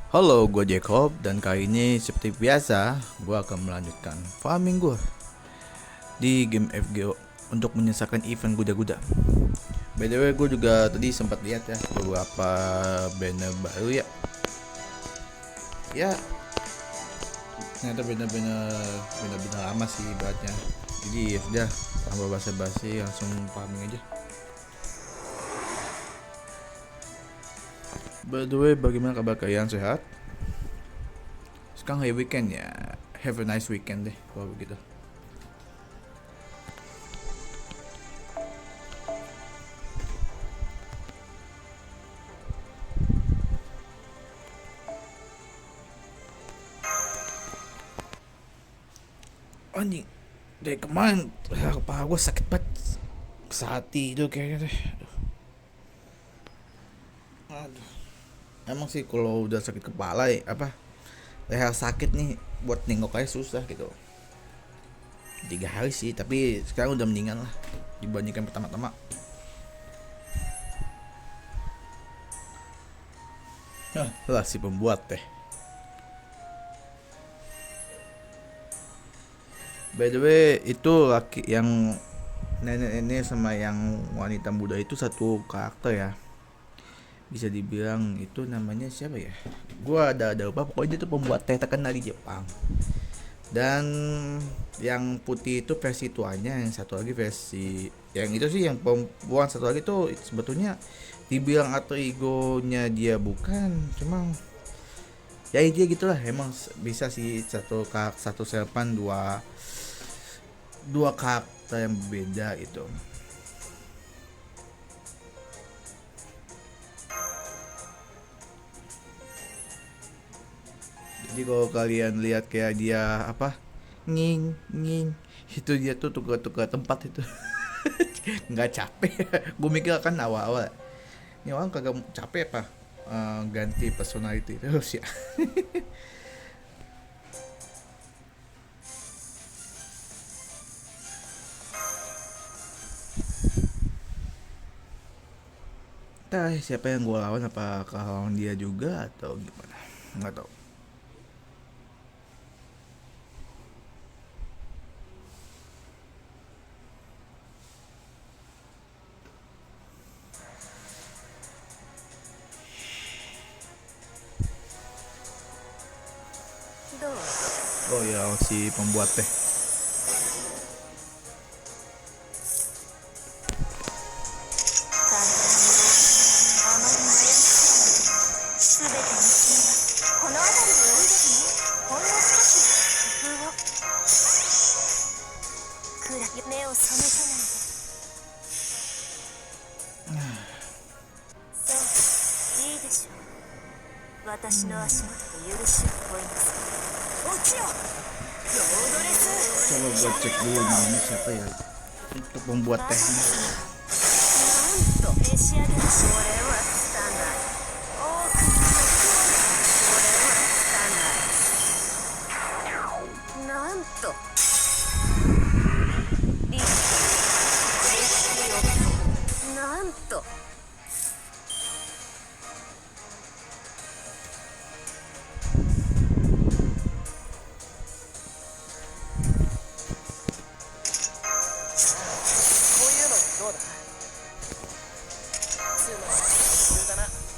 Halo, gue Jacob dan kali ini seperti biasa gue akan melanjutkan farming gue di game FGO untuk menyelesaikan event kuda-kuda. By the way, gue juga tadi sempat lihat ya beberapa banner baru ya. Ya, ternyata banner lama sih ibaratnya. Jadi ya sudah, tanpa basa-basi langsung farming aja. By the way, bagaimana kabar kalian, sehat? Sekarang hari weekend ya, have a nice weekend deh kalau begitu. Anjing, dari kemarin kepala gue sakit banget, kesati itu kayaknya deh. Aduh, emang sih kalau udah sakit kepala ya apa leher sakit nih buat nengok aja susah gitu. 3 hari sih, tapi sekarang udah mendingan lah dibandingkan pertama-tama. Lah si pembuat teh. By the way, itu laki yang nenek ini sama yang wanita muda itu satu karakter ya. Bisa dibilang itu namanya siapa ya? Gua ada lupa, pokoknya itu pembuat teh terkenal di Jepang. Dan yang putih itu versi tuanya, yang satu lagi versi yang itu sih yang perempuan satu lagi tuh sebetulnya dibilang alter egonya dia bukan, cuma ya dia gitulah, emang bisa sih satu serpan dua dua karakter yang berbeda gitu. Jadi kalau kalian lihat kayak dia apa nging nging itu dia tuh tukar-tukar tempat itu. Nggak capek. Gue mikir kan awal-awal ini orang kagak capek apa. Ganti personality terus ya. Entah siapa yang gue lawan, apa lawan dia juga atau gimana, nggak tahu. Oh ya, si pembuat teh. Coba gue cek dulu namanya siapa ya untuk membuat tehnya.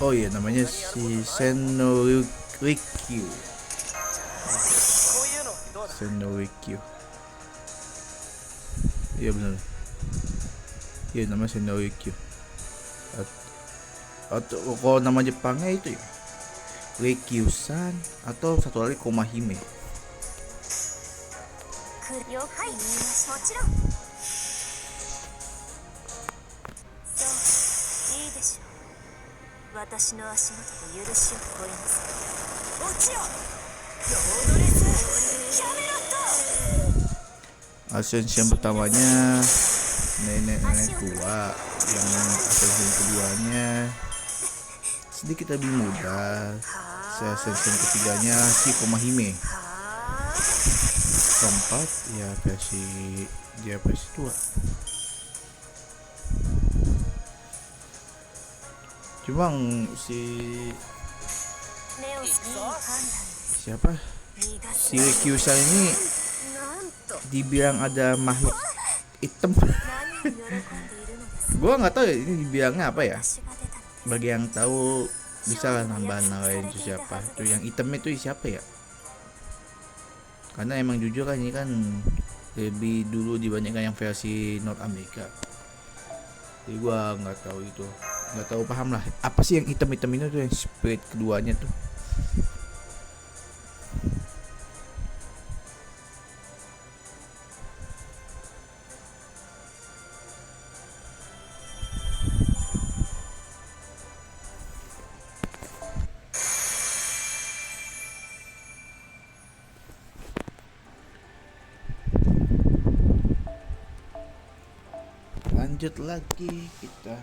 Oh iya, namanya si Senorikyu. Senorikyu. Iya benar. Iya namanya Senorikyu. Atau kalau nama Jepangnya itu ya Rikyu-san atau satu lagi Komahime. Ascension pertamanya nenek-nenek tua, yang ascension keduanya sedikit lebih muda, ascension ketiganya si Komahime, keempat ya versi tua. Cuma si Siapa? Syracuse ini dibilang ada makhluk hitam. Gua nggak tahu ya ini dibilangnya apa ya. Bagi yang tahu bisa lah nambahin itu siapa. Itu yang hitam itu siapa ya? Karena emang jujur kan ini kan lebih dulu dibandingkan yang versi North America. Jadi gua nggak tahu itu, nggak tahu paham lah. Apa sih yang hitam-hitam ini tuh yang spirit keduanya tuh? Lanjut lagi kita.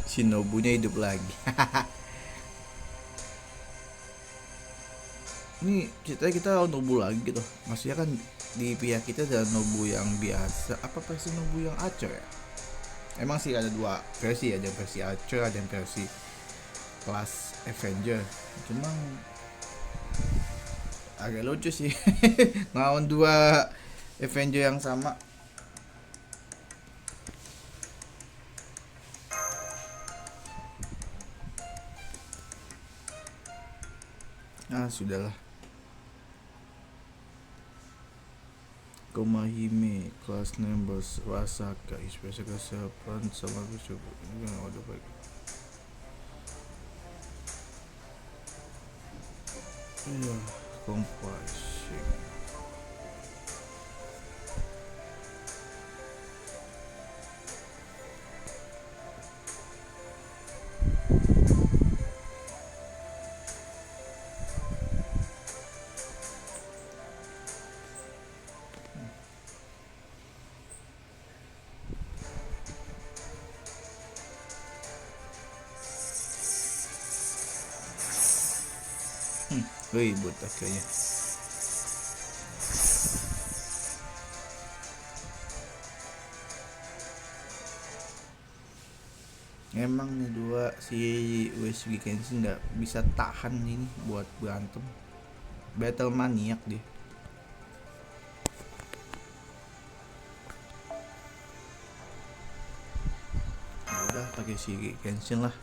Shinobunya hidup lagi. Ini ceritanya kita Nobu lagi gitu. Maksudnya kan di pihak kita ada Nobu yang biasa. Apa versi Nobu yang Archer ya? Emang sih ada dua versi, ada versi Archer, ada yang versi kelas Avenger. Cuma agak lucu sih. Ngelawan dua Avenger yang sama. Sudahlah. Komahime kelas numbers Rasaka Ispresa kesiapan sama bersyukur ini udah baik. Iya, compassion. Ribut akhirnya. Emang nih dua si Wes Kenshin nggak bisa tahan ini buat berantem. Battle maniak dia. Udah pakai si Kenshin lah.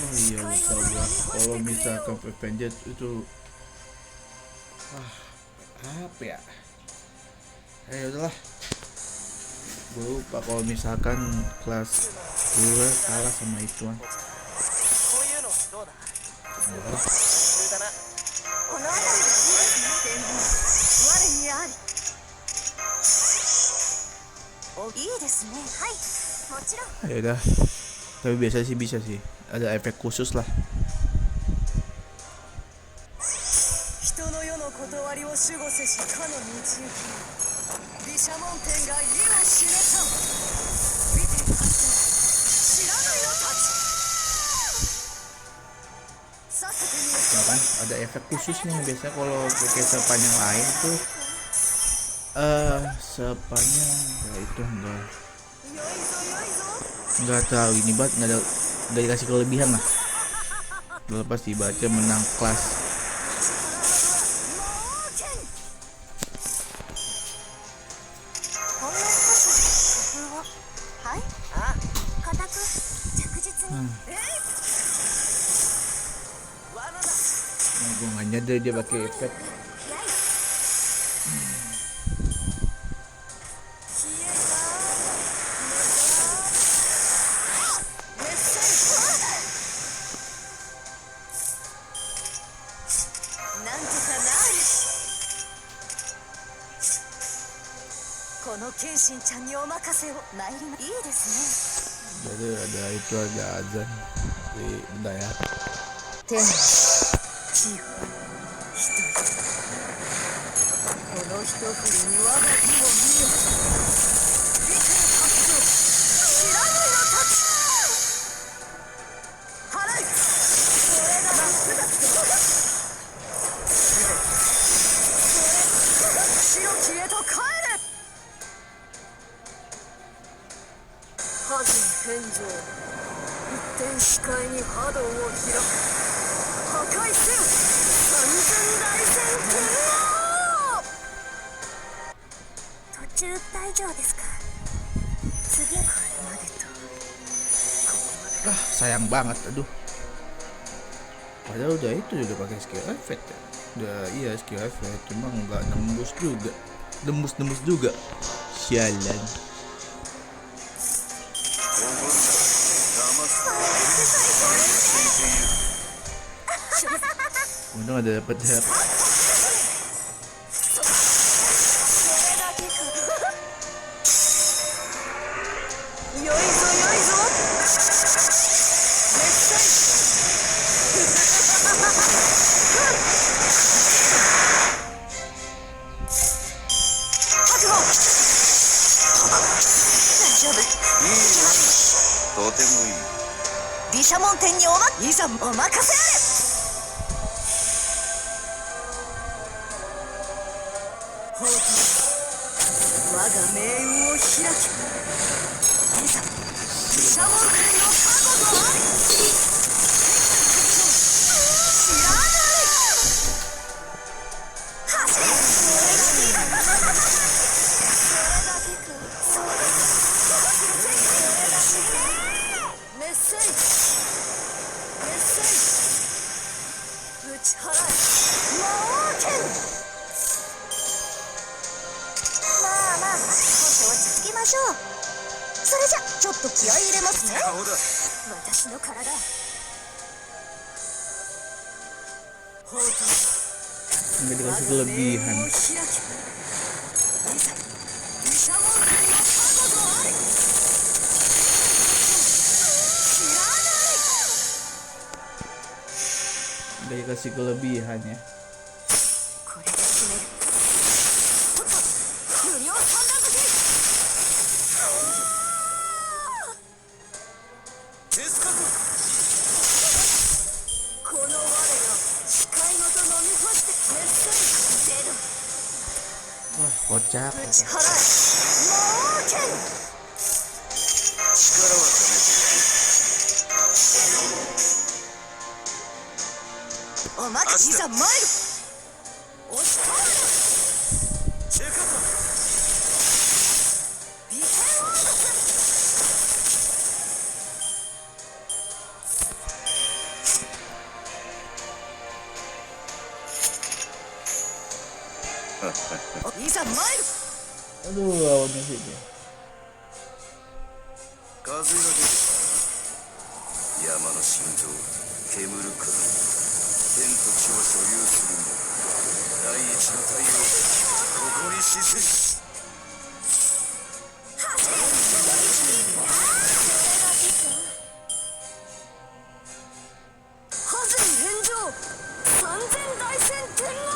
Oh iya lupa gua kalau misalkan Avengers itu apa ya? Udahlah. Gue lupa kalau misalkan kelas gue kalah sama ituan. Ya udah. Tapi biasa sih bisa sih. Ada efek khusus lah. Ya kan ada efek khususnya biasanya kalau pakai sepan yang lain tuh sepannya ya itu enggak terlalu ini banget, enggak dikasih kelebihan lah. Lepas dibaca menang kelas. Nah, gue nggak nyadar dia pakai efek. Jadi ada itu ada azan di bentar ya. Sayang banget, aduh. Padahal udah itu udah pakai skill effect ya. Udah iya skill effect, cuma nggak nembus juga. Sialan. Untung ada dapat hap. Nggak dikasih kelebihan. Nggak dikasih kelebihan ya. Wah, kocak. Aduh, lawannya sih dia. 風が出てきた。山の心臓、煙ること。天と地を所有する者。第一の太陽、ここに死せ。ハズン返上。三千大戦天皇。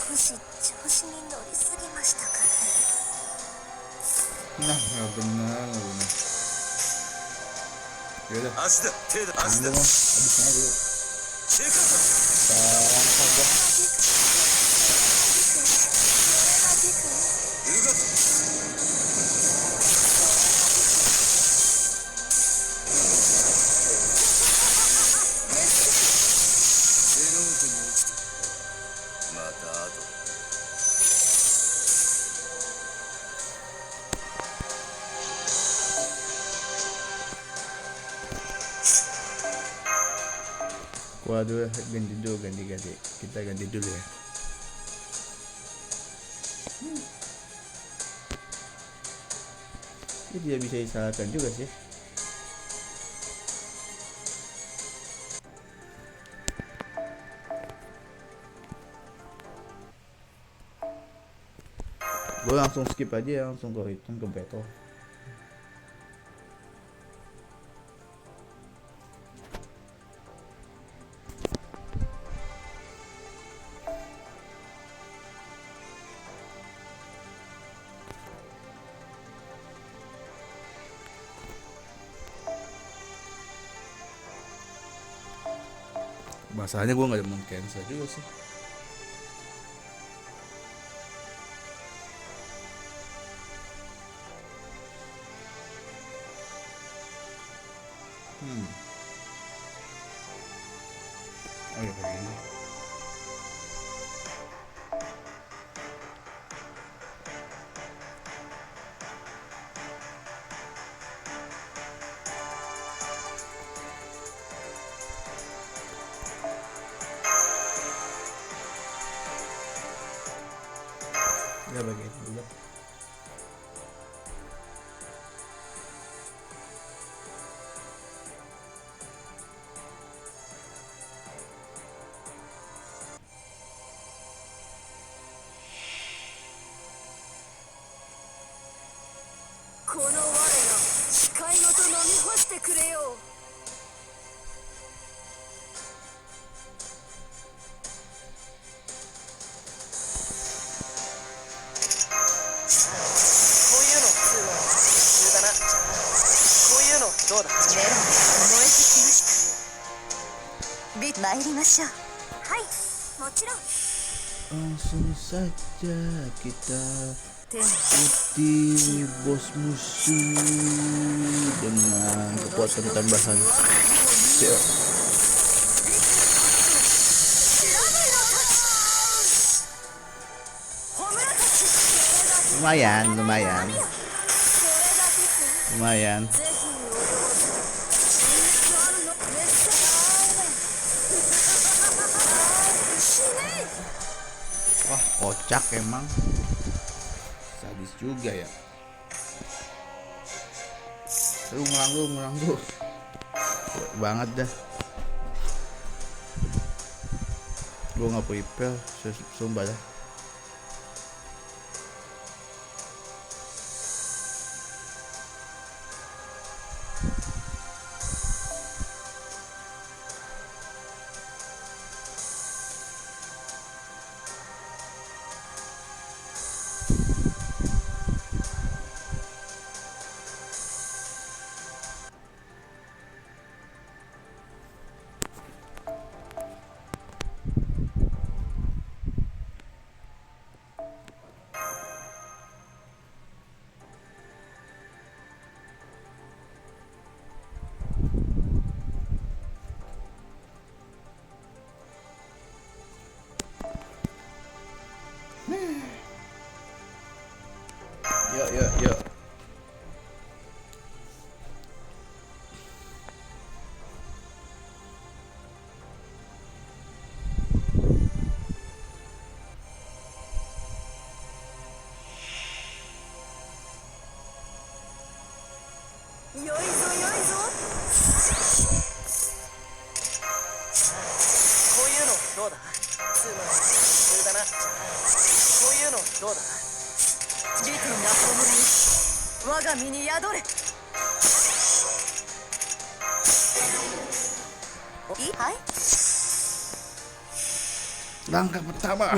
少し調子に乗りすぎましたかね。Nah, nggak benar. Yaudah, tunggu bang, habisnya dulu. Waduh, ganti dulu, ganti. Kita ganti dulu ya. Ini tidak bisa disalahkan juga sih. Gue langsung skip aja ya, langsung ke return ke battle. Masalahnya gue gak ada cancel juga sih. Oh ya kayak gini. Ya bagian dulu. Langsung saja kita ikuti bos musuh dengan kekuatan tambahan. Siap. Lumayan. Wah, kocak emang. Sadis juga ya. Lu ngulang lu. Banget dah. Gua nggak prepare, sumpah dah. Yuk. Langkah pertama.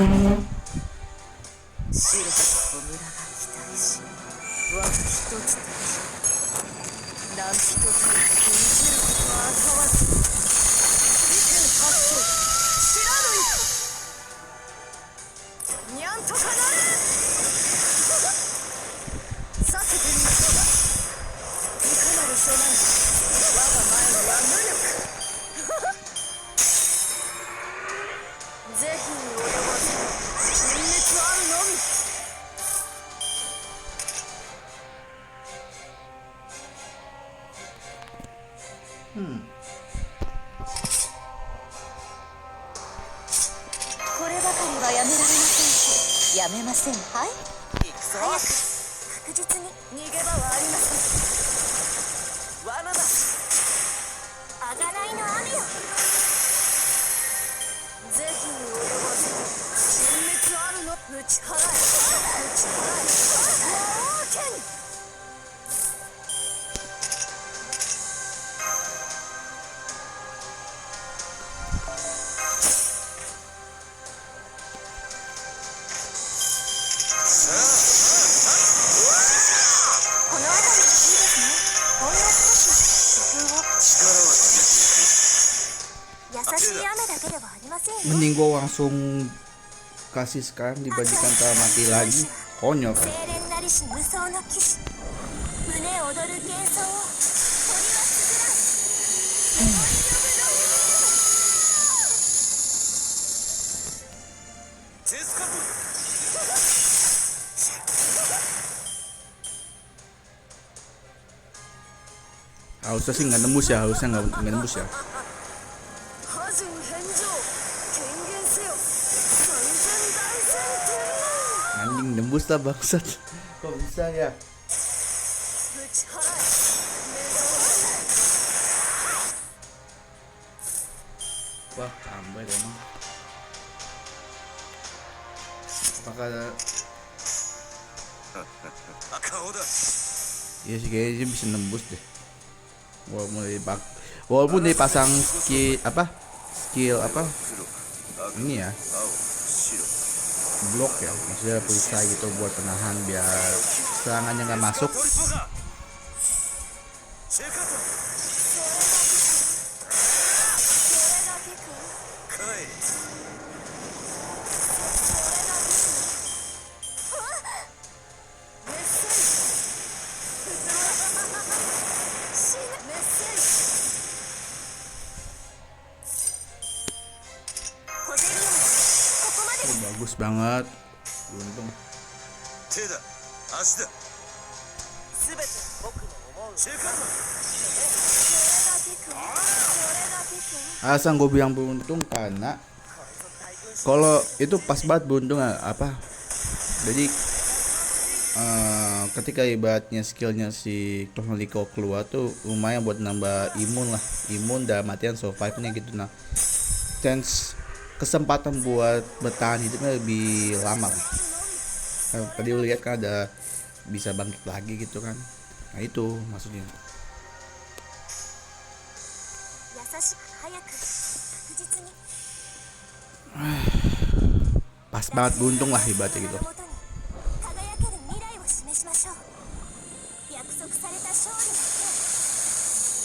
やめません。はい、行くぞ。早く確実に。逃げ場はありません。罠だ。贖いの雨よ。是非に及ばず殲滅あるの。打ち払え、打ち払え。魔王剣。この辺りいいですね。ほんの少し工夫を。優しい雨だけではありませんよ。 Mending gua langsung kasih sekarang dibandingkan tak mati lagi. Konyol 精 kan. 錬なりし無双の騎士、胸躍る幻想を鳥はつぶらん。手つかず Harusnya sih nggak nembus ya, harusnya nggak nembus ya. 破人返上。権限せよ。三千大戦天。 Anjing nembus lah bangsat. Kok bisa ya? 打ち払え。目覚 Wah, tambah emang. Apakah 顔だ ya sih kayaknya dia bisa nembus deh. Walaupun dipasang skill apa? Skill apa? 黒 Ini ya, 青白 blok ya. Maksudnya perisai gitu buat penahan biar serangannya nggak masuk. トリポガチェカト帰れ小競り合いここまで。 Bagus banget. Beruntung. 手だ足だ全て僕の思う。チェカト Alasan gue bilang beruntung karena kalau itu pas banget beruntung apa? Jadi ketika ibaratnya skillnya si Liko keluar tuh lumayan buat nambah imun lah, imun dan matian survive-nya gitu. Nah, chance kesempatan buat bertahan hidupnya lebih lama lah. Tadi lu lihat kan ada bisa bangkit lagi gitu kan. Nah itu maksudnya. 優しく早く確実に。 Pas banget beruntung lah ibaratnya gitu. 元に輝ける未来を示しましょう。約束された勝利の手。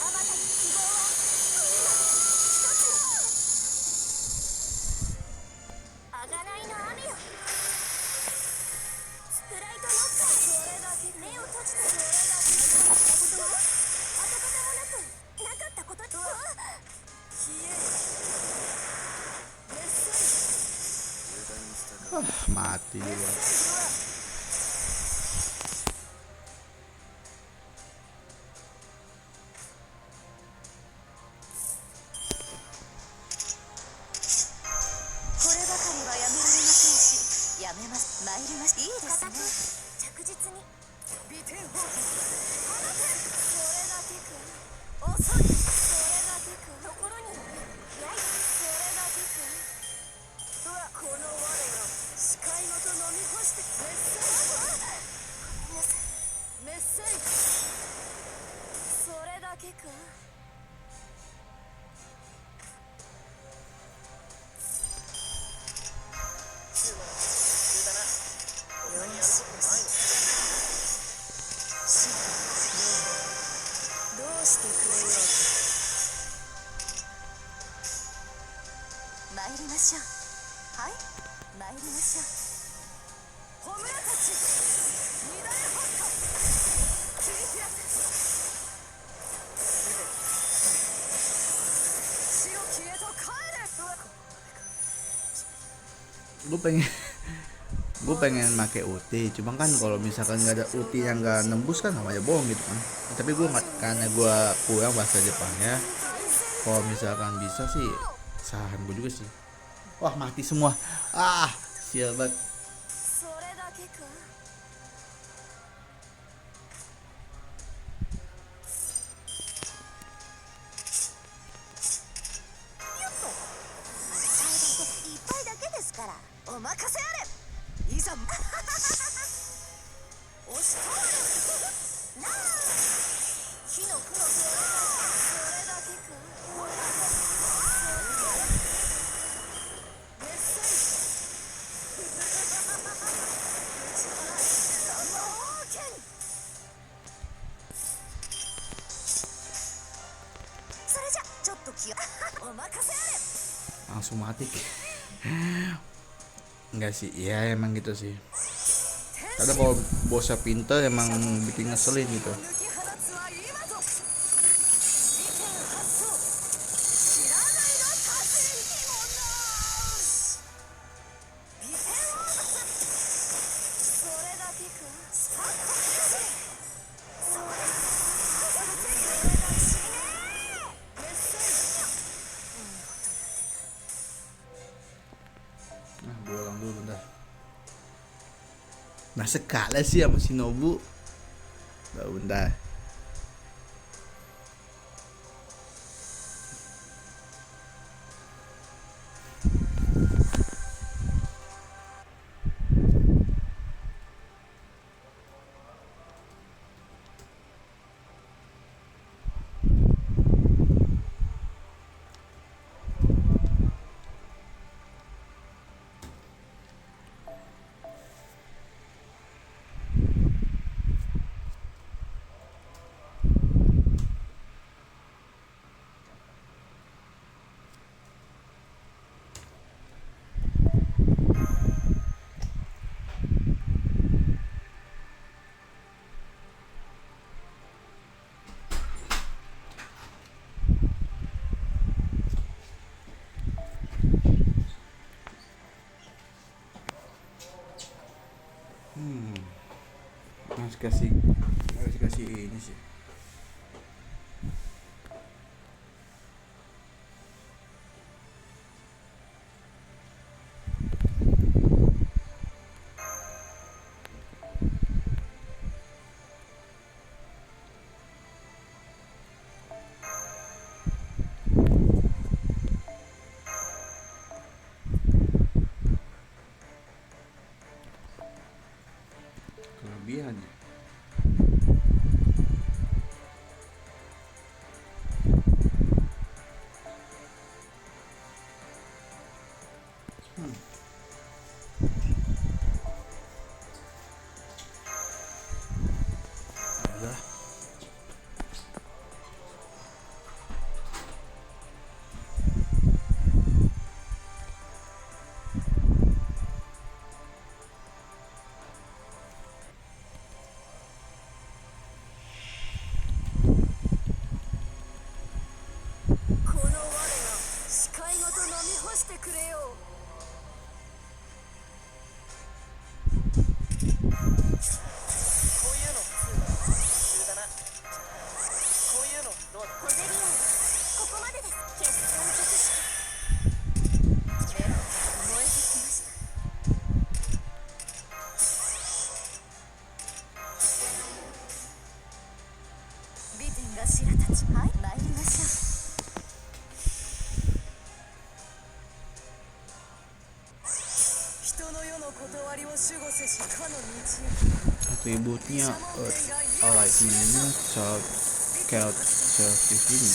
あまたの希望は今一つに。贖いの雨よ。スプライトノッカー。目を閉じて。ことは跡形もなくなかったこととは。消える。メッセージ。 Mati juga.こればかりはやめられませんし、やめます。参ります。いいですね。着実に。ビテンホーク。それがテク。遅い。それがテク。ところに。やい。それがテク。うわ、この我が視界ごと飲み干して。メッセージ。メッセージ。それだけか。注文急だな。他にやることないの。シンどうしてくれようと。参りましょう。はい。参りましょう。と。ホムラたち。乱れ発火。切り開く。死を消えと帰れ。うわ、 gue pengen make ulti, cuma kan kalau misalkan nggak ada ulti yang nggak nembus kan namanya bohong gitu kan. Tapi gue nggak, karena gue kurang bahasa Jepangnya, kalau misalkan bisa sih saran gue juga sih. Wah mati semua, sial banget. けか。よっと一杯だけですからお任せあれ。いざ押し通るなあ。火のクロスそれだけか。熱戦それじゃちょっと気をお任せあれ。 langsung mati. Enggak sih, ya emang gitu sih. Kadang kalau bosnya pinter emang bikin ngeselin gitu. 抜き放つは今ぞ。利権発想知らないが勝ちにもな利権を持つ。それだけか。スパッと走れ。そうです。死ねー。熱戦 Nah, gue ulang dulu bentar. Masa kalah sih sama Shinobu? Bentar. Harus kasih ini sih. Kelebihannya. Udah. Atributnya Earth, Lightning-nya Scout Service ini.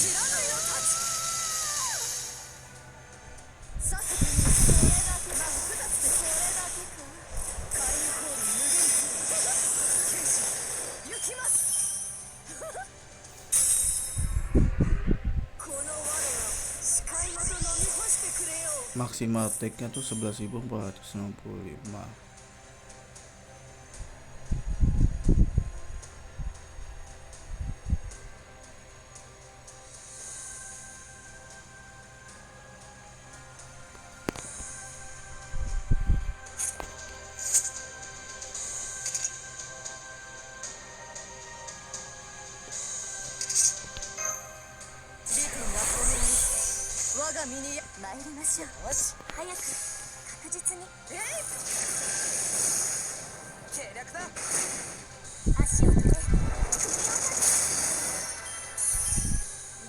Maksimal attack-nya tuh 11.465. 足を止め首を立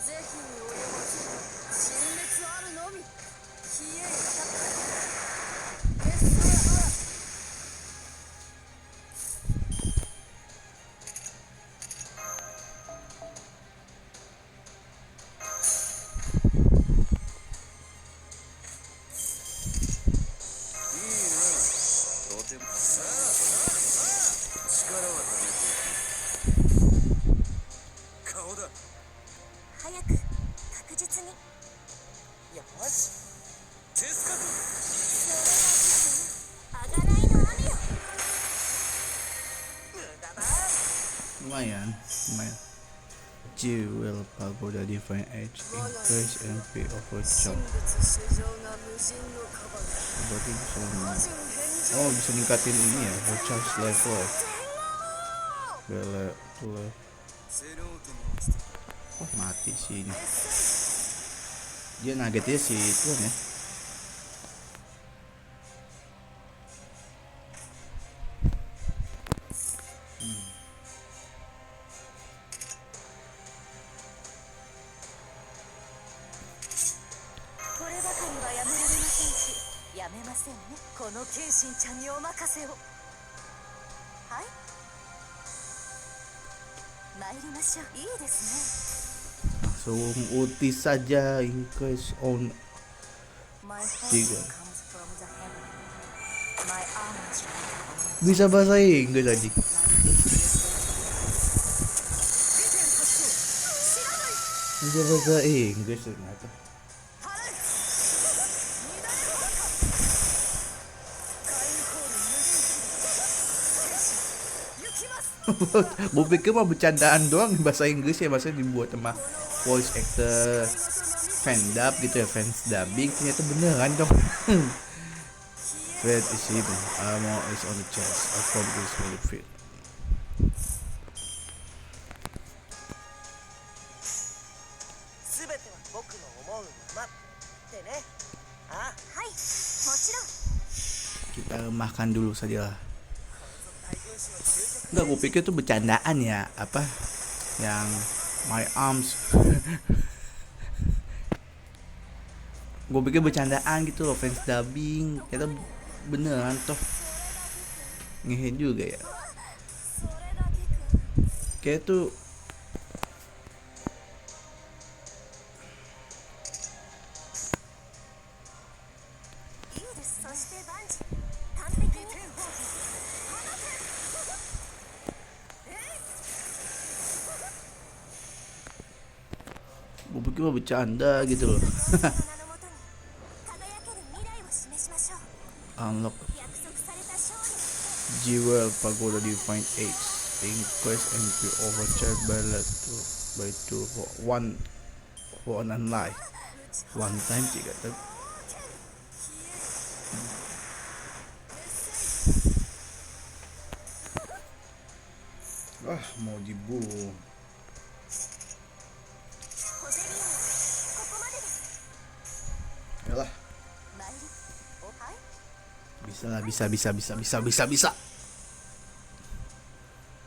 是非に及ばず殲滅あるのみ冷えよメスアいいな。とてもさあ力は貯めていく。顔だ。早く確実によしテスカそれがあがないの網よ。無駄だ。 lumayan lumayan. Jewel Pagoda Divine Edge increase MP overcharge. 神仏主情が無人のカバだ Berarti bisa 魔人返上 oh bisa ningkatin ini ya overcharge level. Level tuh level. セローテに落ちて Oh mati sih ini. Dia nagetnya si itu kan ya. こればかりはやめられませんし、やめませんね。この謙信ちゃんにお任せをはい、参りましょう。いいですね。 Langsung ulti saja increase on My Tiga. help comes from the heaven My arms bisa bahasa Inggris aja. Bisa bahasa Inggris ternyata. Gue pikir mah bercandaan doang bahasa Inggris ya, masa dibuat sama voice actor fandub gitu ya, fans dubbing, ternyata beneran dong. Red is even, armor is on the chest, a combo is fully fit. すべては僕の思うままってね。ああ、はい、もちろん。 Kita makan dulu saja lah. 大軍師の究極 Enggak, gue pikir tuh bercandaan ya, apa yang my arms. Gue pikir bercandaan gitu loh, fans dubbing, ternyata beneran toh. Ngehe juga ya. それだけか。 Kayak tuhいいです。そしてバンジー、完璧に。 gue pikir mah bercanda gitu loh. 名のもとに輝ける未来を示しましょう。 Unlock 約束された勝利。 Jewel Pagoda Divine Age, increase MP overcharge by 2 for one life. One time 3 tapi mau dibunuh. 小ゼリアここまでです。 Yalah, 参り。おはい。 bisa lah, bisa.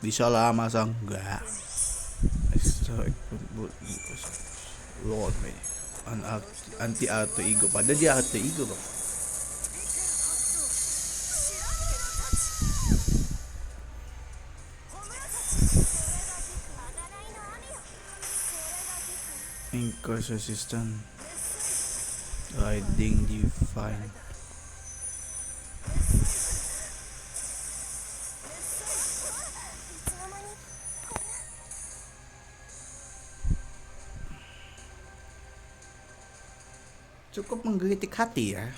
Bisa lah, masa enggak? Lord man, anti alter ego, padahal dia alter ego bang. Increase resistance, riding divine. いつの間にこんな。 Cukup menggelitik hati ya.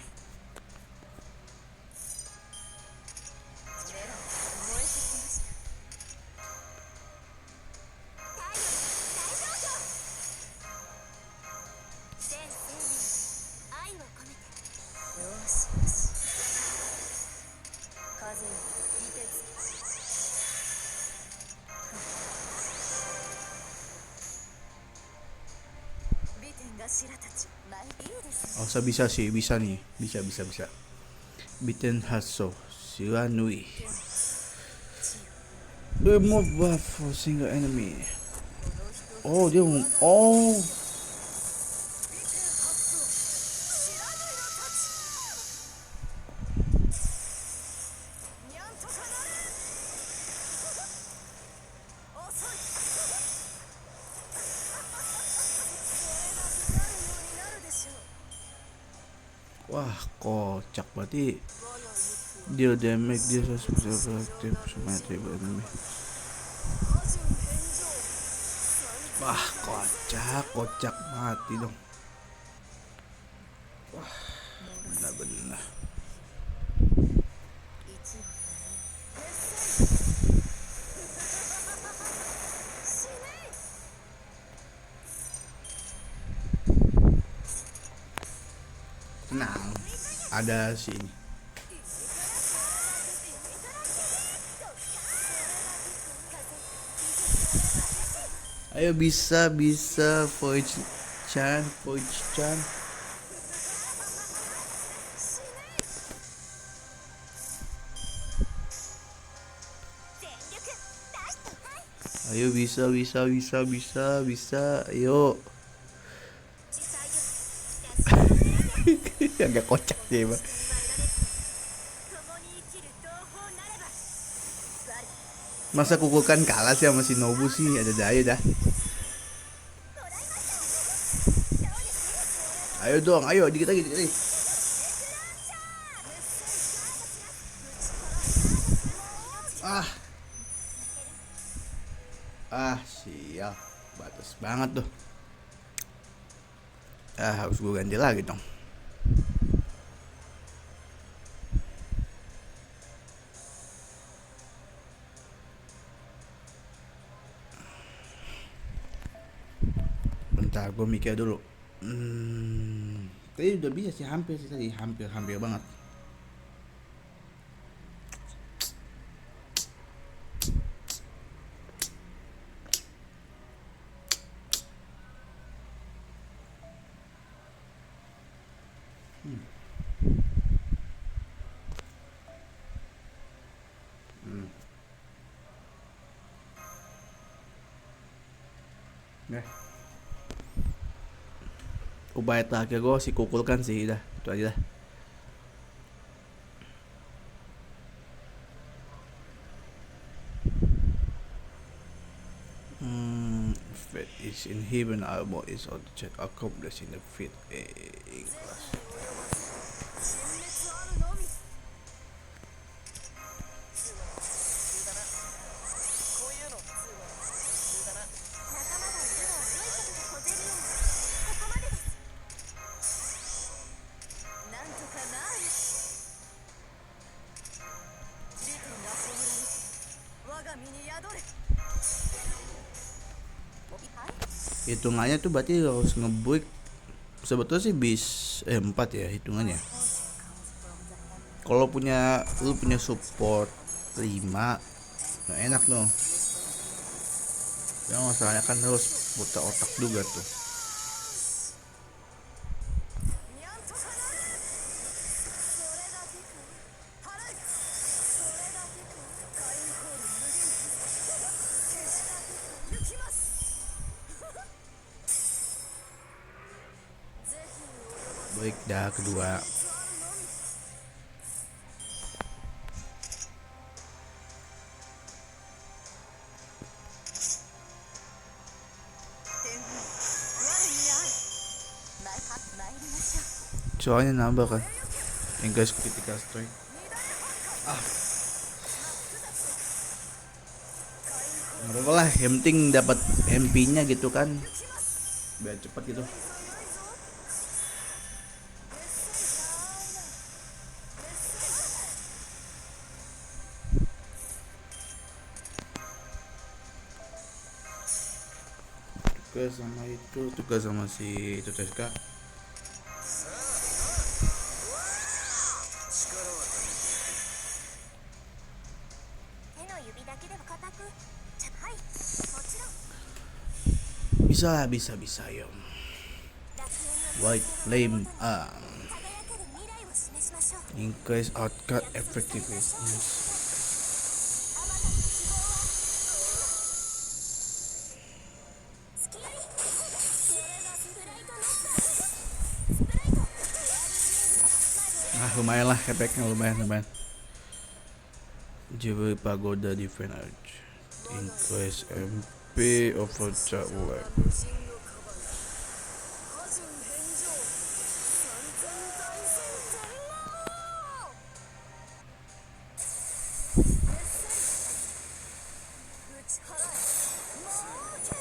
ですね。 Oh, bisa sih, bisa nih, bisa. Biten Hasso, Shiranui. Remove buff for single enemy. Oh dia oh にゃんとかなれ遅いそれが光るようになるでしょう wah kocak berarti 我が行く deal damage dia special active symmetric enemy. 魔人返上 Wah kocak mati dong. Wah benar-benar. 一応死ね Tenang, ada si ini. Ayo bisa Voyage Chan. 全力出してはい Ayo bisa. Ayo. 実際よ出し Agak kocak dia, Bang. 共に生きる同胞なれば我 Masa Kukulkan kalah sih sama Shinobu sih, ada daya dah. Ayo dong, ayo dikit lagi. Sial, batas banget tuh. Harus gue ganti lagi dong. Bentar, gue mikir dulu. Tadi udah bisa sih, hampir banget. Upaya terakhir gue sih Kukulkan sih, dah itu aja dah. Fate is in heaven, armor is on the check accomplished in the fit in class. 殲滅あるのみ通話の練習だなこういうの通話の練習だな仲間がいるのを良いことでこぜるようなここまでですなんとかなる利点が葬られ我が身に宿れ Hitungannya tuh berarti harus nge-break. Sebetulnya sih bis 4 ya hitungannya. Kalau lu punya support 5, nah enak loh. Yang masalahnya kan harus putar otak juga tuh. にゃんとかなれそれだけか払えそれだけか火炎コール無限それだけか行きます ぜひ及ば Break dah kedua. ずあるのみ天狗我に会え参りましょう Soalnya nambah kan. Enggak critical strike. Nggak apa-apa lah, yang penting dapat MP-nya gitu kan. Biar cepat gitu. Tugas sama si Toteska. 手の指だけでは固くはいもちろん Bisa yo. White flame 輝ける未来を示しましょう increase outcut effectiveness. あまたの希望は lumayan lah, efeknya lumayan. Jewel Pagoda Defense Arch increase MP overcharge weapon. 真のカバン破順返上三千大戦全王熱戦打ち払え魔王剣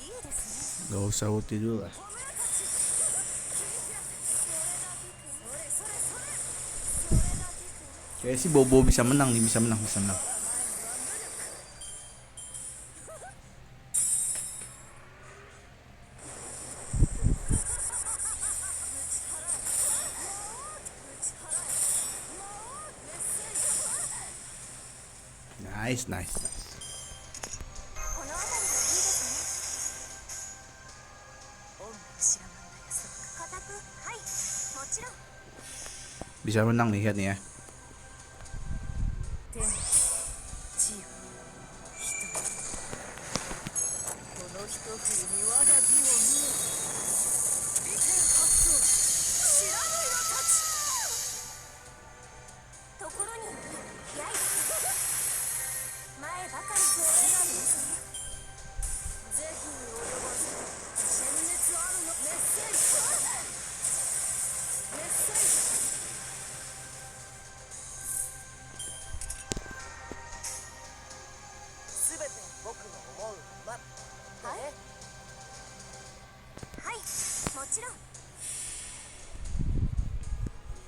いいですね Gak usah ulti dulu lah. お前たちそれだけくんそれそれそれだけくん Kayak sih Bobo bisa menang nih, bisa menang. ナイス。この辺りがいいですね。恩知らなんだよ。固く、はい、もちろん。 Bisa menang nih, lihat nih ya. 天地よ人この一振りに我が義を見よ美天発動知らぬよたちところにやい前ばかりそれなんですね。是非に及ばず鮮熱あるの熱戦すべて僕の思うままってね。はい、もちろん。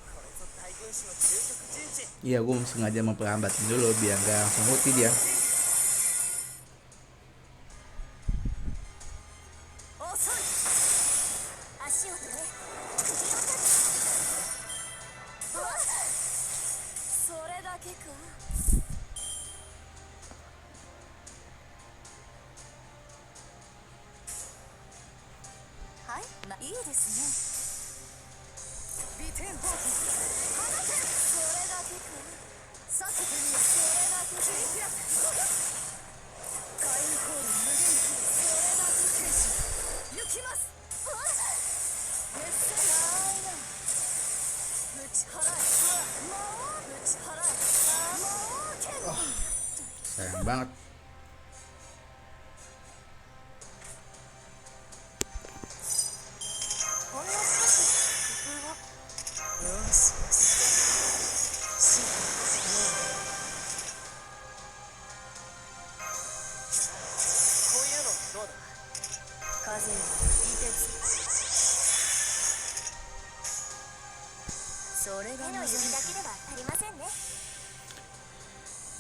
これぞ大軍師の究極陣地。 Iya, gue sengaja memperlambatin dulu biar gak langsung ulti dia. 遅い。足を止め。気を立て。わっ。それだけかはい、いいです美天砲火放てそれだけか避けてみよそれだけ切り開く火炎コール無限期それだけ天使行きます熱戦ぶち払え魔王ぶち払え魔王剣 Sayang banget. ほんの少し工夫を。よし死のこういうのどうだ。風よ凍てつそれが手の指だけでは足りませんね。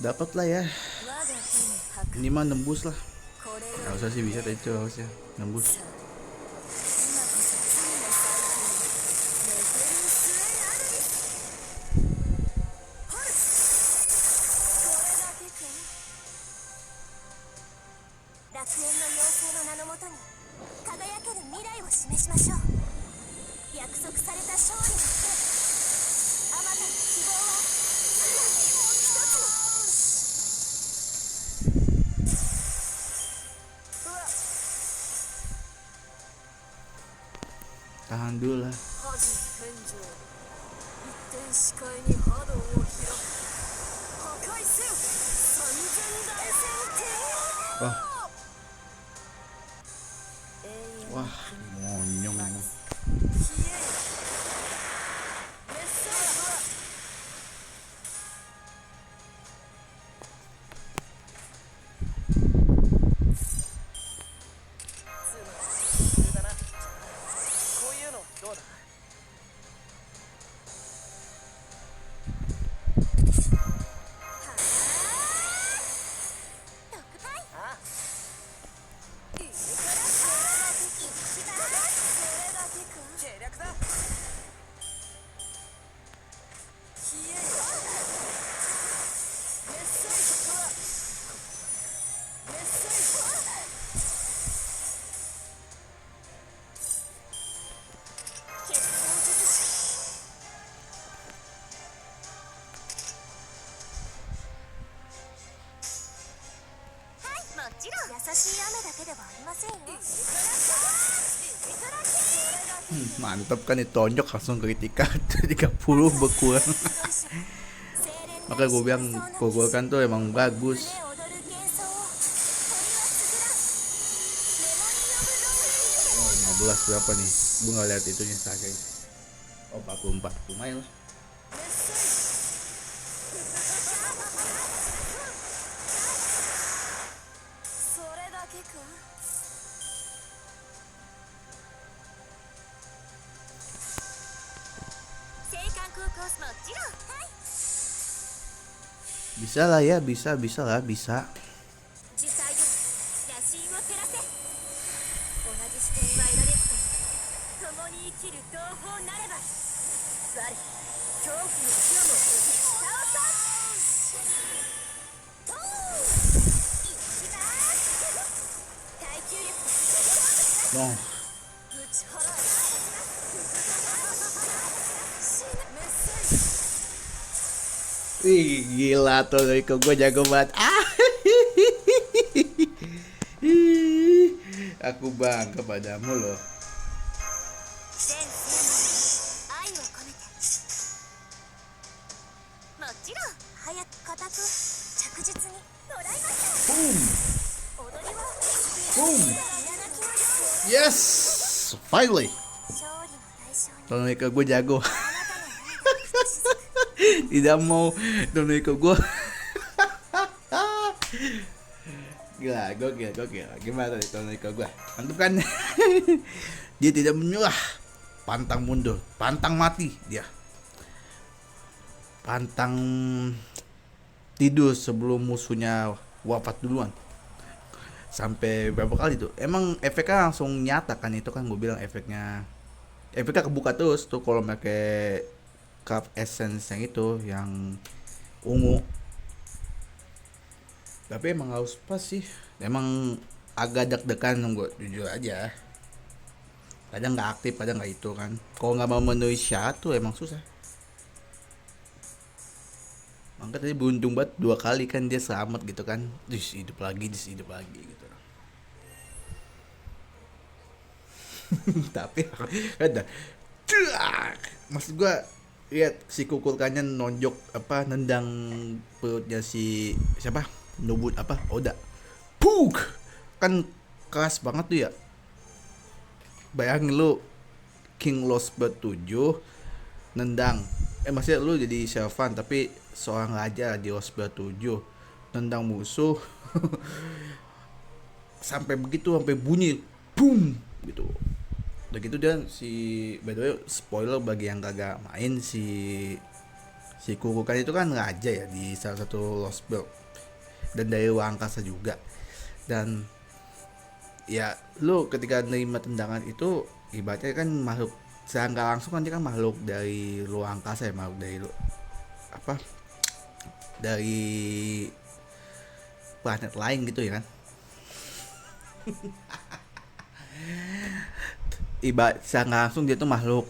Dapat lah ya. 我が手に吐く Ini mah nembus lah. これよ Gak usah sih, bisa tadi itu harusnya nembus. 今こそ罪の再建ネフェルスエアルミハルそれだけか楽園の妖精の名のもとに輝ける未来を示しましょう。約束された勝利の手、あまたの希望は常に一つ。 Tahan dulu lah. 破人天上一点視界に波動を開く破壊せよ三千大戦天王 Wah, 永遠 wah, monyong. 消えよ熱戦普通だな。こういうのどうだ。Mantap kan ditonjok langsung kritika 30 berkurang. Makanya gue bilang Gogol kan tuh emang bagus. 15 berapa nih? Gue nggak lihat itunya saja. Oh 44 lumayan lah. それだけか青函高校もちろんはい Bisa lah ya, bisa lah, bisa. 主催よ野心を照らせ同じ視点は得られずとも共に生きる同胞なれば我恐怖の火をも倒さと一番耐久力で No. 打ち払う死ぬメッセージ Wih, gila tuh Rico, gue jago banget. Aku bangga padamu loh. 全生命に愛を込めてもちろん早く固く着実にもらいました Boom, 踊りは boom. 皆泣きのように Yes, finally. 勝利の代償に Tuh Rico, gue jago. あなたの涙がひとしずく Tidak mau tuh Rico gue. Gila, gokil. Gimana nih Tuh Rico gue? Mantap kan? Dia tidak menyerah. Pantang mundur, pantang mati dia. Pantang tidur sebelum musuhnya wafat duluan. Sampai berapa kali tuh? Emang efeknya langsung nyata kan, itu kan gue bilang efeknya kebuka terus tuh kalau pakai cup essence yang itu yang ungu. Tapi emang harus pas sih. Emang agak deg-degan gue jujur aja. Kadang nggak aktif, kadang nggak itu kan. Kalau nggak memenuhi syarat tuh emang susah. Maka tadi beruntung banget 2 kali kan dia selamat gitu kan. Hidup lagi gitu. Tapi ada maksud gua lihat si kukulkannya nonjok nendang perutnya si siapa Nobut Oda. Puk kan keras banget tuh ya. Bayangin lu King Lost Bird 7 nendang maksudnya lu jadi Shelvan tapi seorang raja di Lost Bird 7 nendang musuh sampai bunyi boom gitu. Udah gitu dia by the way spoiler bagi yang kagak main, si Kukukan itu kan raja ya di salah satu Lost Bird dan dari ruang angkasa juga. Dan ya lu ketika nerima tendangan itu ibaratnya kan makhluk secara nggak langsung kan dia kan makhluk dari ruang angkasa ya, makhluk dari dari planet lain gitu ya kan. Ibarat secara nggak langsung dia tuh makhluk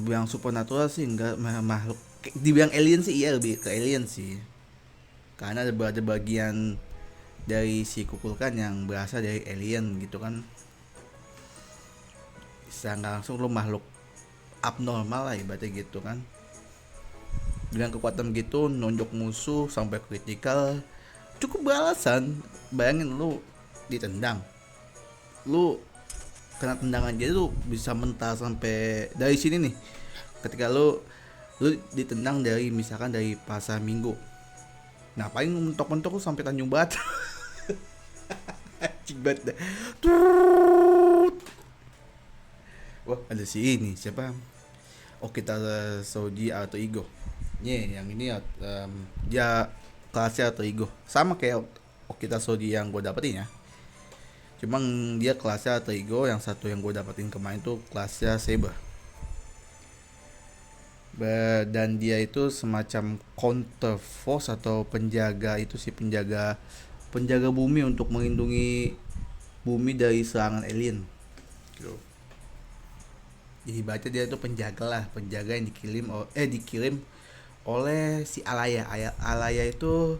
yang supernatural sih, enggak makhluk dibilang alien sih, iya lebih ke alien sih, karena ada bagian dari si Kukulkan yang berasal dari alien gitu kan. Secara nggak langsung lo makhluk abnormal lah ibaratnya gitu kan. Dengan kekuatan gitu nonjok musuh sampai kritikal cukup beralasan. Bayangin lu ditendang, lu kena tendangan dia tuh bisa mental sampai dari sini nih. Ketika lu ditendang dari misalkan dari Pasar Minggu, ngapain mentok-mentok lu sampai Tanjung Barat. Anjing banget dah. Wah ada si ini siapa, Okita Soji atau Igo. Yang ini dia kelasnya atau Igo sama kayak Okita Soji yang gue dapetin ya. Cuman dia kelasnya atau Igo, yang satu yang gue dapetin kemarin tuh kelasnya Saber. Dan dia itu semacam counter force atau penjaga, itu sih penjaga bumi untuk melindungi bumi dari serangan alien. Gitu. Jadi baca dia itu penjaga yang dikirim oleh si Alaya. Alaya itu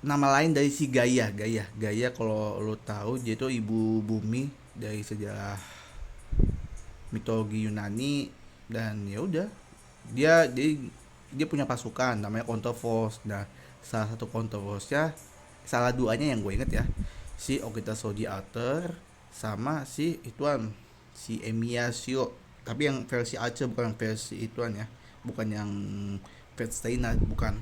nama lain dari si Gaia kalau lo tahu dia itu ibu bumi dari sejarah mitologi Yunani. Dan ya udah, dia punya pasukan namanya Counterforce. Nah, salah satu Counterforce-nya, salah duanya yang gue inget ya, si Okita Soji Arthur sama si ituan, si Emiya Shiro. Tapi yang versi Archer, bukan yang versi ituan ya, bukan yang Fate Stay Night, bukan.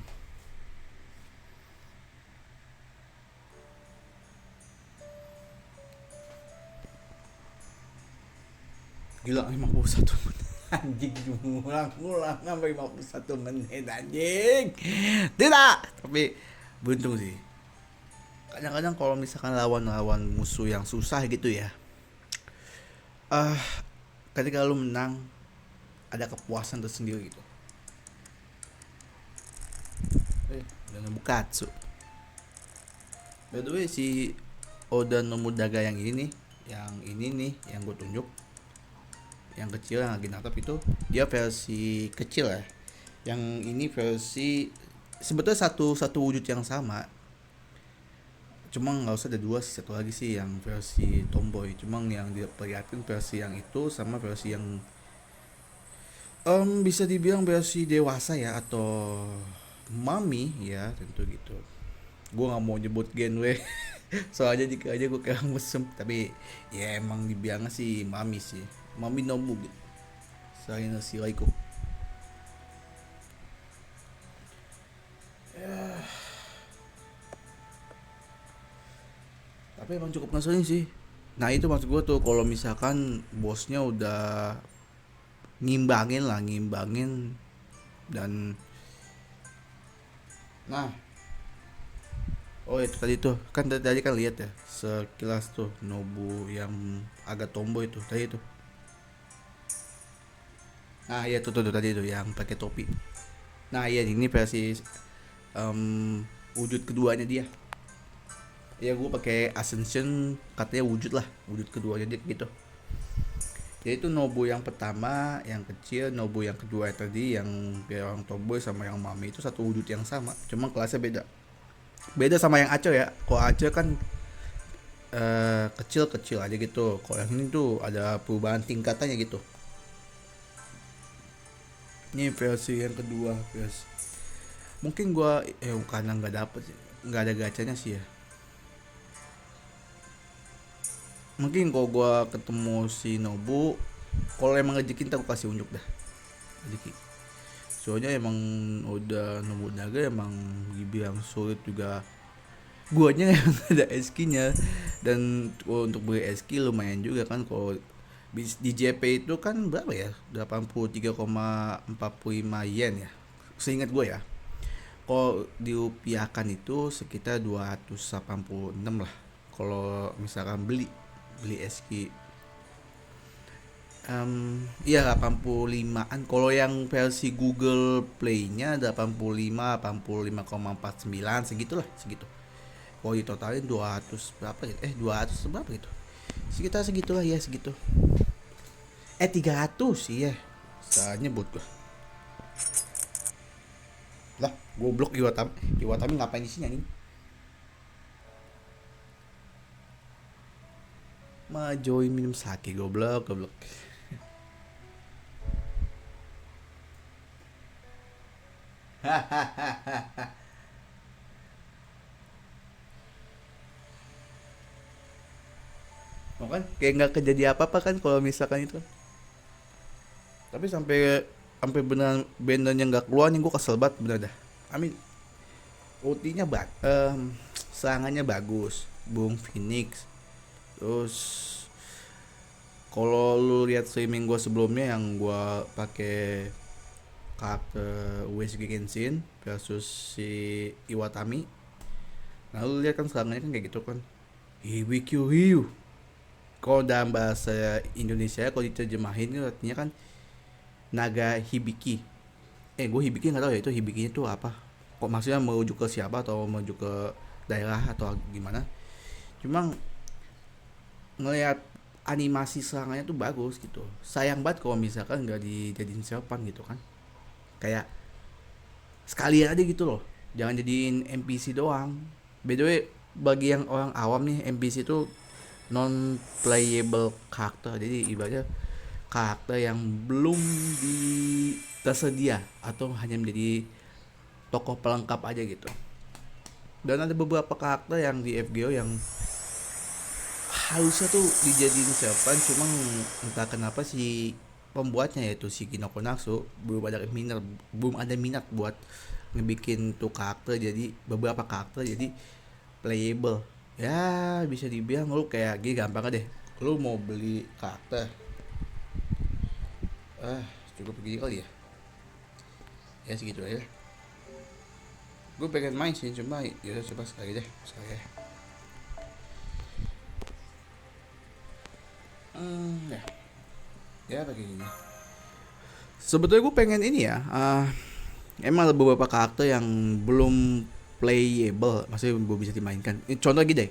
Gila, 51 menit. Anjing, ngulang sampai 51 menit anjing. Tidak, tapi beruntung sih. Kadang-kadang kalau misalkan lawan musuh yang susah gitu ya, ketika lu menang ada kepuasan tersendiri gitu. Udah Bukatsu. By the way, si Oda Nobunaga yang ini nih, yang gue tunjuk, yang kecil yang lagi nangkap itu, dia versi kecil ya. Yang ini versi sebetulnya satu wujud yang sama, cuma nggak usah ada dua sih, satu lagi sih yang versi tomboy. Cuma yang diperlihatkan versi yang itu sama versi yang bisa dibilang versi dewasa ya, atau mami ya, tentu gitu. Gue nggak mau nyebut genre soalnya jika aja gue kayak mesem, tapi ya emang dibilangnya sih mami sih, mami Nobu gitu. Saya nasi laiku. Tapi emang cukup ngeselin sih. Nah itu maksud gue tuh, kalau misalkan bosnya udah ngimbangin dan nah, oh itu tadi tuh kan tadi kan lihat ya sekilas tuh Nobu yang agak tomboy tuh tadi tuh. Nah iya tuh tadi tuh yang pakai topi. Nah iya, ini versi wujud keduanya dia. Ya gue pakai Ascension, katanya wujud keduanya dia gitu. Yaitu Nobu yang pertama yang kecil, Nobu yang kedua tadi yang kayak orang tomboy sama yang mami itu satu wujud yang sama, cuma kelasnya beda sama yang Ace ya. Kalau Ace kan kecil aja gitu, kalau yang ini tuh ada perubahan tingkatannya gitu. Ini versi yang kedua, versi mungkin gua karena nggak ada gacanya sih ya. Mungkin kalau gua ketemu si Nobu, kalau emang ngejekin tak gua kasih unjuk dah rezeki. Soalnya emang udah Nobunaga emang dibilang sulit juga. Guanya yang ada SK-nya, dan untuk beli SK lumayan juga kan. Kalau di JP itu kan berapa ya, 83,45 yen ya seingat gue ya. Kalau dirupiahkan itu sekitar 286 lah kalau misalkan beli SK. Iya 85an. Kalau yang versi Google Play-nya 85,49 segitu. Kalau ditotalin 200 berapa gitu? 200 berapa gitu? Sekitar segitulah ya, segitu. 300 iya. Salah nyebut gua. Lah, goblok Iwatami ngapain di sini anjing? Join minum sake, goblok. Kan kayak nggak kejadian apa kan kalau misalkan itu. Tapi sampai beneran bannernya nggak keluar nih, gue kesel banget bener dah. OT-nya serangannya bagus, Bung Phoenix. Terus kalau lu lihat streaming gue sebelumnya yang gue pakai karakter USG Genshin versus si Iwatami, nah lu lihat kan serangannya kan kayak gitu kan, Hibikyuhiyu. Kalau dalam bahasa Indonesia kalau diterjemahin itu artinya kan naga hibiki. Gue hibiki nggak tahu ya itu hibikinya tuh apa. Kok maksudnya merujuk ke siapa atau merujuk ke daerah atau gimana? Cuma ngelihat animasi serangannya tuh bagus gitu. Sayang banget kalau misalkan nggak dijadiin serpan gitu kan. Kayak sekalian aja gitu loh. Jangan jadiin NPC doang. By the way, bagi yang orang awam nih, NPC itu non playable karakter. Jadi ibaratnya karakter yang belum tersedia atau hanya menjadi tokoh pelengkap aja gitu. Dan ada beberapa karakter yang di FGO yang harusnya tuh dijadiin siapaan, cuma entah kenapa si pembuatnya yaitu si Kinoko Natsu belum ada minat buat ngebikin tuh karakter, jadi beberapa karakter jadi playable. Ya bisa dibilang lu kayak gini gampang deh, lu mau beli karakter cukup begini kali ya segitu aja. Gue pengen main sih, cuma yaudah coba sekali ya. Ya begini. Sebetulnya gue pengen ini ya. Emang ada beberapa karakter yang belum playable, maksudnya belum bisa dimainkan. Contoh gini deh,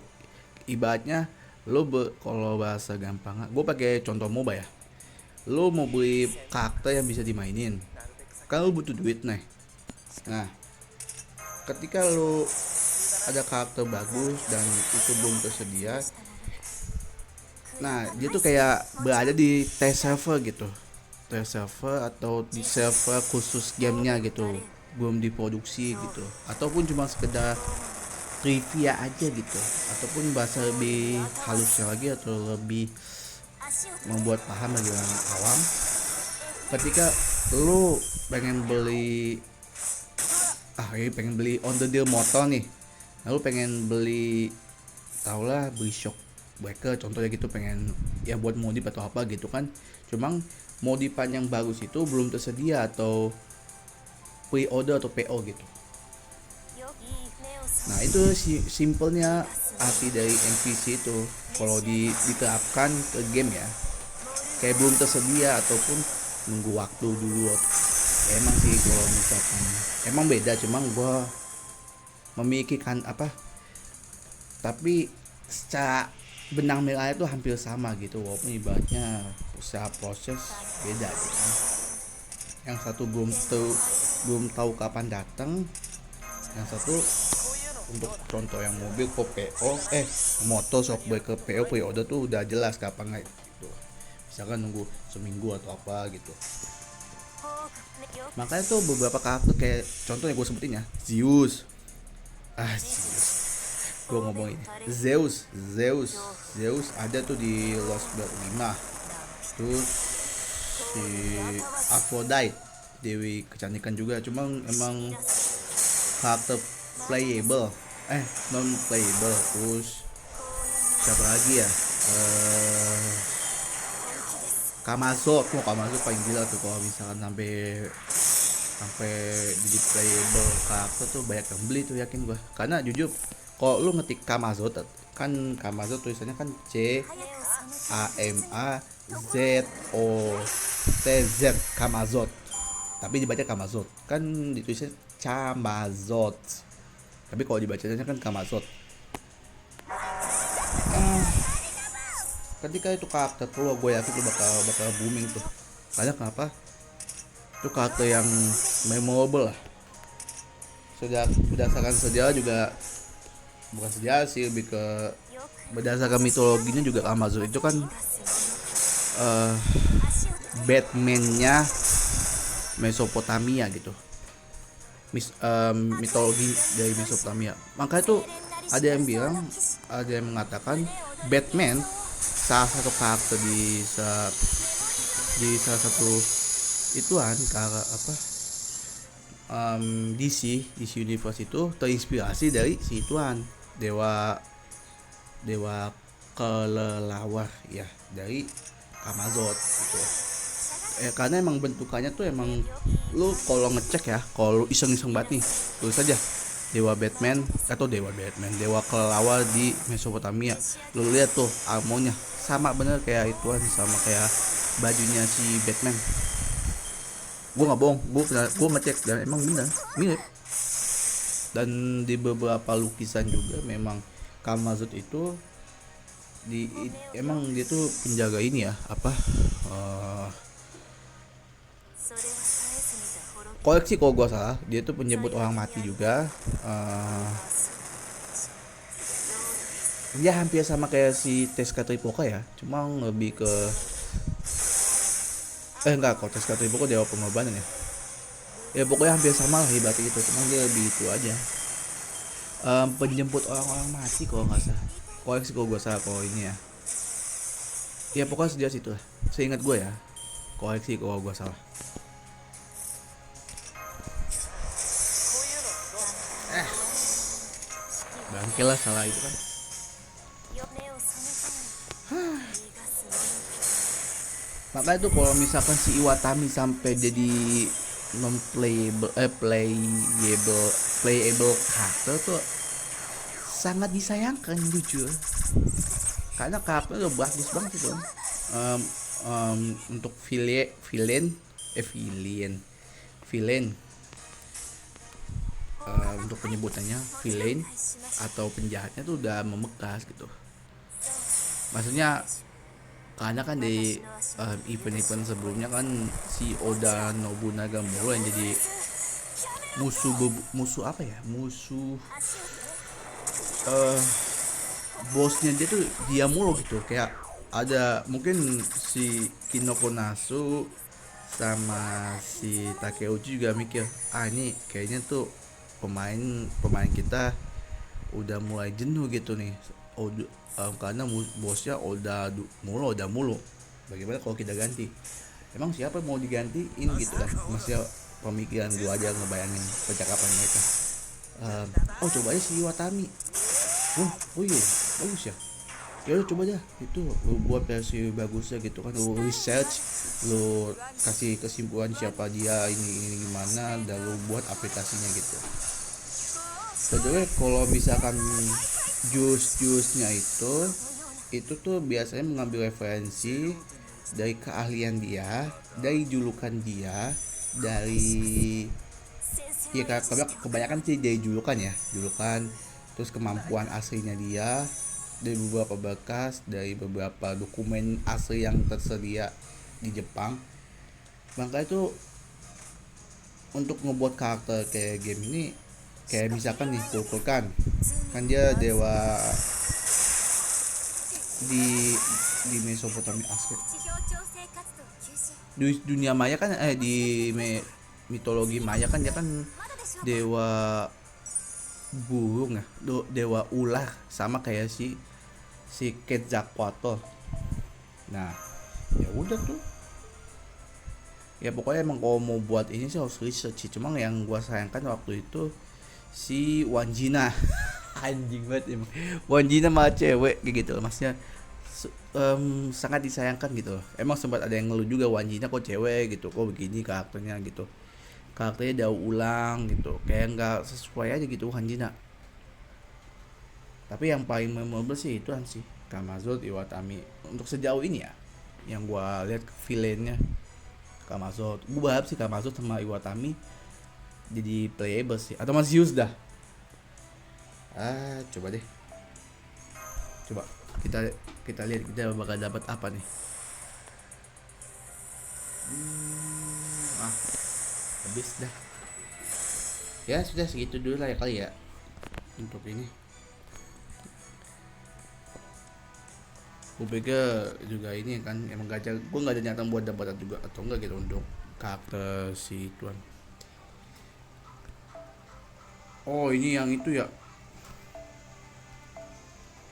ibaratnya lo kalau bahasa gampang, gue pakai contoh MOBA ya. Lo mau beli karakter yang bisa dimainin, kan lo butuh duit nih. Nah, ketika lo ada karakter bagus dan itu belum tersedia, nah dia tuh kayak berada di test server gitu, test server atau di server khusus gamenya gitu, belum diproduksi gitu, ataupun cuma sekedar trivia aja gitu, ataupun bahasa lebih halusnya lagi atau lebih membuat paham bagi orang awam, ketika lu pengen beli on the deal motor nih, lalu pengen beli beli shock breaker contohnya gitu, pengen ya buat modif atau apa gitu kan, cuma modifan yang bagus itu belum tersedia atau pre-order atau PO gitu. Nah itu simpelnya arti dari NPC itu kalau diterapkan ke game ya, kayak belum tersedia ataupun nunggu waktu dulu. Ya, emang sih kalau misalkan emang beda, cuma gue memikirkan tapi secara benang merahnya itu hampir sama gitu, walaupun ibaratnya usaha proses beda gitu. Yang satu belum tahu kapan datang, yang satu untuk contoh yang mobil kok PO motor shockbreak ke PO pre-order tuh udah jelas kapan gitu, misalkan nunggu seminggu atau apa gitu. Makanya tuh beberapa karakter kayak contohnya gue sebutin ya, Zeus, gue ngomongin Zeus ada tuh di Lost Blood 5. Terus si Aphrodite, Dewi Kecantikan juga, cuma emang karakter playable non playable. Terus siapa lagi ya, Kamazot paling gila tuh kalau misalkan sampai jadi playable karakter tuh banyak yang beli tuh, yakin gua. Karena jujur kalau lu ngetik Kamazot kan, Kamazot tulisannya kan CAMAZOTZ, Kamazot, tapi dibaca Kamazot, kan ditulisnya Camazot, tapi kalau dibacanya kan Kamazot. Ketika itu karakter keluar, gue yakin itu bakal booming tuh. Karena kenapa? Itu karakter yang memorable lah. Sudah berdasarkan sejarah juga, bukan sejarah sih, lebih ke berdasarkan mitologinya juga. Amazon itu kan Batman-nya Mesopotamia gitu, mitologi dari Mesopotamia. Makanya tuh ada yang mengatakan Batman salah satu karakter di salah satu ituan DC Universe itu terinspirasi dari si ituan dewa kelelawar ya, dari Amazon gitu. Karena emang bentukannya tuh emang, lu kalau ngecek ya, kalau lu iseng-iseng banget nih, tulis aja dewa kelelawar di Mesopotamia, lu lihat tuh armornya sama bener kayak ituan, sama kayak bajunya si Batman. Gue nggak bohong, gue ngecek dan emang bener mirip. Dan di beberapa lukisan juga memang Kamazot itu emang dia tuh penjaga ini ya, koleksi kalau gue salah, dia tuh penyebut orang mati juga. dia hampir sama kayak si Tezuka Tripoka ya, cuma lebih ke enggak kok, Tezuka Tripoka dewa pengorbanan ya. Ya pokoknya hampir sama lah ibaratnya gitu, cuma dia lebih itu aja. Penjemput orang-orang mati kalau nggak salah. Koleksi kalau gue salah kalau ini ya. Ya pokoknya sejelas itu lah. Seingat gue ya. Koleksi kalau gue salah. こういうのどう？ Bangke lah salah itu kan. 目を覚めたい逃がすもの Makanya tuh kalau misalkan si Iwatami sampai jadi non playable karakter tuh sangat disayangkan jujur. Karena karakternya udah bagus banget itu. Untuk villain untuk penyebutannya villain atau penjahatnya tuh udah membekas gitu. Maksudnya karena kan di event-event sebelumnya kan si Oda Nobunaga mulu yang jadi musuh apa ya, bosnya dia tuh dia mulu gitu. Kayak ada mungkin si Kinoko Nasu sama si Takeuchi juga mikir, ini kayaknya tuh pemain kita udah mulai jenuh gitu nih. Karena bosnya Oda mulu. Bagaimana kalau kita ganti? Emang siapa mau digantiin gitu kan? Maksudnya pemikiran gua aja ngebayangin percakapan mereka. Coba aja si Watami. Oh iya, bagus ya. Ya udah coba aja itu lu buat versi bagusnya gitu kan, lu research, lu kasih kesimpulan siapa dia ini gimana, dan lu buat aplikasinya gitu. Kedua kalau misalkan jus-jusnya itu tuh biasanya mengambil referensi dari keahlian dia, dari julukan dia, dari ya kebanyakan sih dari julukan, terus kemampuan aslinya dia, dari beberapa bekas, dari beberapa dokumen asli yang tersedia di Jepang. Maka itu untuk ngebuat karakter kayak game ini, kayak misalkan nih kan dia dewa di Mesopotamia asli, 地表調整活動休止 di dunia Maya kan mitologi Maya kan dia kan まだでしょうか dewa burung ya, dewa ular sama kayak si Quetzalcoatl. Nah, ya udah tuh. Ya pokoknya emang kalau mau buat ini sih harus research sih. Cuma yang gua sayangkan waktu itu si Wanjina. Anjing banget emang. Wanjina malah cewek kayak gitu. Maksudnya sangat disayangkan gitu. Emang sempat ada yang ngeluh juga, Wanjina kok cewek gitu, kok begini karakternya gitu. Karakternya daur ulang gitu. Kayak nggak sesuai aja gitu Wanjina. Tapi yang paling memorable sih itu kan sih Kamazot Iwatami untuk sejauh ini ya, yang gua lihat villainnya Kamazot. Gua berharap sih Kamazot sama Iwatami jadi playable sih, atau masih use dah. Coba deh, coba kita lihat kita bakal dapat apa nih. Habis dah ya, sudah segitu dulu lah ya kali ya untuk ini. Gue pikir juga ini kan emang gacha, gue nggak ada niatan buat dapat juga atau enggak gitu untuk karakter si tuan. Oh ini yang itu ya.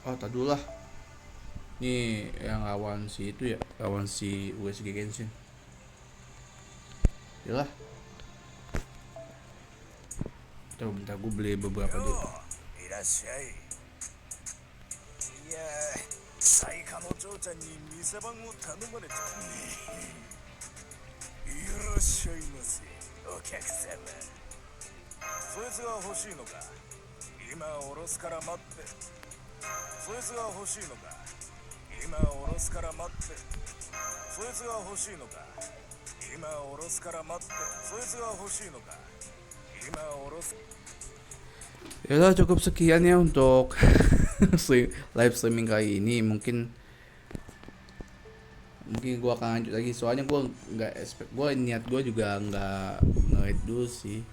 Tak dulu lah. Nih yang lawan si itu ya, lawan si USG Genshin. Yalah. Tuh bentar gue beli beberapa dulu. いらっしゃい。いや最下の嬢ちゃんに店番を頼まれていらっしゃいませお客様。そいつが欲しいのか。今おろすから待って。そいつが欲しいのか。今おろすから待って。そいつが欲しいのか。今おろすから待って。そいつが欲しいのか。今おろす。 Yalah cukup sekian ya untuk live streaming kali ini. Mungkin gua akan lanjut lagi, soalnya gua nggak expect, gua niat gua juga nggak nge-rate dulu sih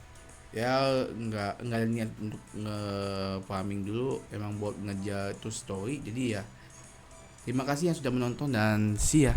ya nggak niat untuk nge-farming dulu, emang buat ngejar itu story. Jadi ya terima kasih yang sudah menonton dan see ya.